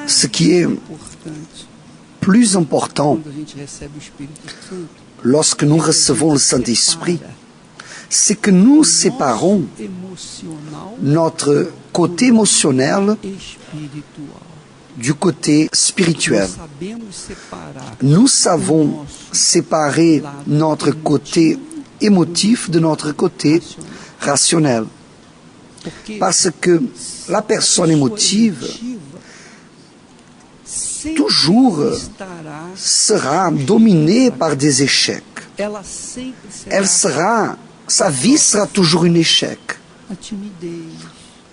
Ce qui est plus important lorsque nous recevons le Saint-Esprit, c'est que nous séparons notre côté émotionnel du côté spirituel. Nous savons séparer notre côté émotif de notre côté rationnel. Parce que la personne émotive toujours sera dominée par des échecs. Sa vie sera toujours un échec.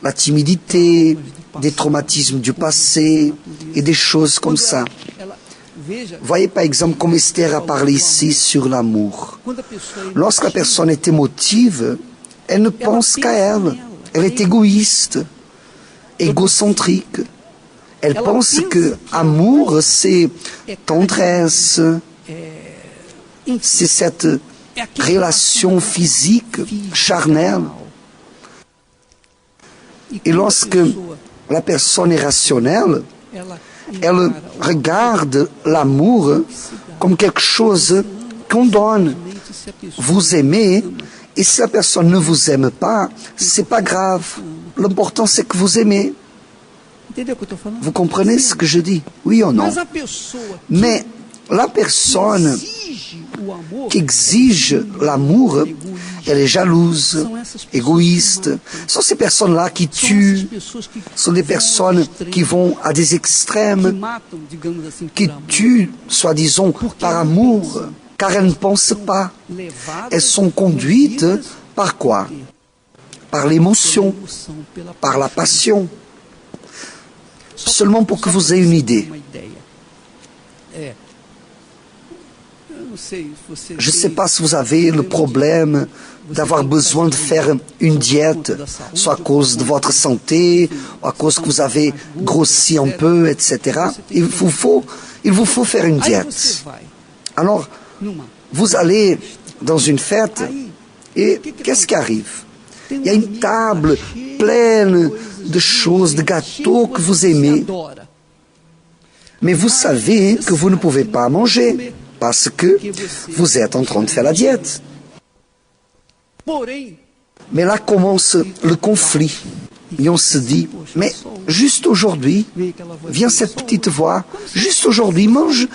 La timidité, des traumatismes du passé et des choses comme ça. Voyez par exemple comme Esther a parlé ici sur l'amour. Lorsque la personne est émotive, elle ne pense qu'à elle. Elle est égoïste, égocentrique. Elle pense que amour, c'est tendresse, c'est cette relation physique, charnelle. Et lorsque la personne est rationnelle, elle regarde l'amour comme quelque chose qu'on donne. Vous aimez, et si la personne ne vous aime pas, c'est pas grave. L'important c'est que vous aimez. Vous comprenez ce que je dis? Oui ou non? Mais la personne qui exige l'amour, elle est jalouse, égoïste. Ce sont ces personnes-là qui tuent, ce sont des personnes qui vont à des extrêmes, qui tuent, soi-disant, par amour, car elles ne pensent pas. Elles sont conduites par quoi? Par l'émotion, par la passion. Seulement pour que vous ayez une idée. Je ne sais pas si vous avez le problème d'avoir besoin de faire une diète, soit à cause de votre santé, ou à cause que vous avez grossi un peu, etc. Il vous faut faire une diète. Alors, vous allez dans une fête, et qu'est-ce qui arrive? Il y a une table pleine de choses, de gâteaux que vous aimez. Mais vous savez que vous ne pouvez pas manger parce que vous êtes en train de faire la diète. Mais là commence le conflit. Et on se dit, mais juste aujourd'hui, vient cette petite voix, juste aujourd'hui, mange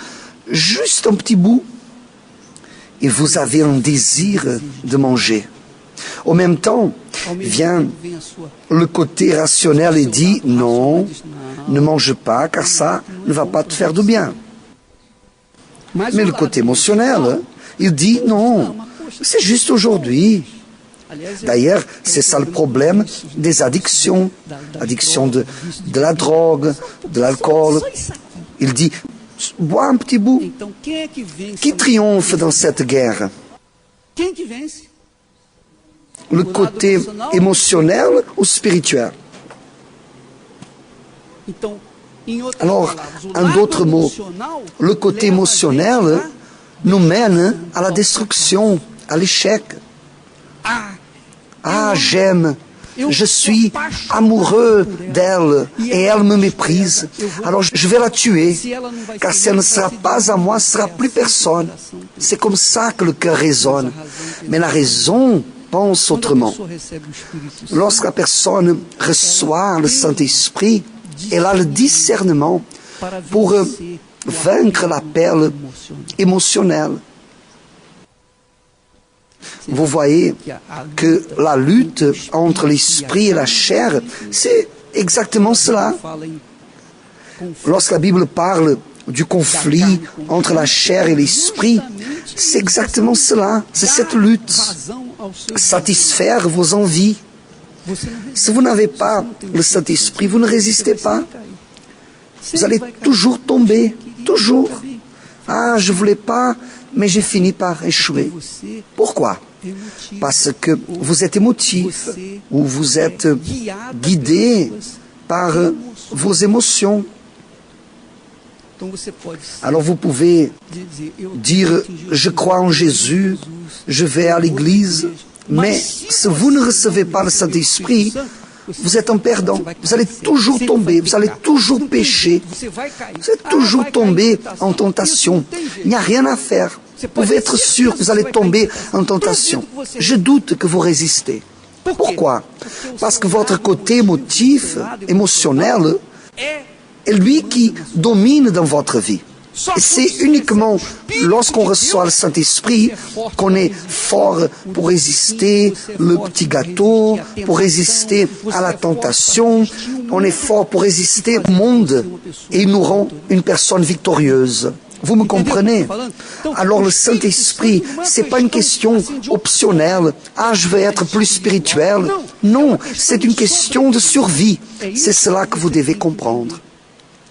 juste un petit bout. Et vous avez un désir de manger. En même temps, vient le côté rationnel et dit, non, ne mange pas, car ça ne va pas te faire de bien. Mais le côté émotionnel, il dit, non, c'est juste aujourd'hui. D'ailleurs, c'est ça le problème des addictions. Addiction de la drogue, de l'alcool. Il dit, bois un petit bout. Qui triomphe dans cette guerre? Le côté émotionnel ou spirituel? Alors, en d'autres mots, le côté émotionnel nous mène à la destruction, à l'échec. Ah, j'aime, je suis amoureux d'elle et elle me méprise. Alors je vais la tuer, car si elle ne sera pas à moi, ce ne sera plus personne. C'est comme ça que le cœur raisonne. Mais la raison pense autrement. Lorsque la personne reçoit le Saint-Esprit, elle a le discernement pour vaincre la perle émotionnelle. Vous voyez que la lutte entre l'esprit et la chair, c'est exactement cela. Lorsque la Bible parle du conflit entre la chair et l'esprit, c'est exactement cela. C'est cette lutte. Satisfaire vos envies. Si vous n'avez pas le Saint-Esprit, vous ne résistez pas. Vous allez toujours tomber. Toujours. Ah, je ne voulais pas, mais j'ai fini par échouer. Pourquoi? Parce que vous êtes émotif ou vous êtes guidé par vos émotions. Alors vous pouvez dire, je crois en Jésus, je vais à l'église, mais si vous ne recevez pas le Saint-Esprit, vous êtes un perdant. Vous allez toujours tomber, vous allez toujours pécher, vous allez toujours tomber en tentation. Il n'y a rien à faire. Vous pouvez être sûr que vous allez tomber en tentation. Je doute que vous résistez. Pourquoi? Parce que votre côté émotif, émotionnel, est lui qui domine dans votre vie. Et c'est uniquement lorsqu'on reçoit le Saint-Esprit qu'on est fort pour résister le petit gâteau, pour résister à la tentation, on est fort pour résister au monde et il nous rend une personne victorieuse. Vous me comprenez? Alors le Saint-Esprit, c'est pas une question optionnelle. Ah, je veux être plus spirituel. Non, c'est une question de survie. C'est cela que vous devez comprendre.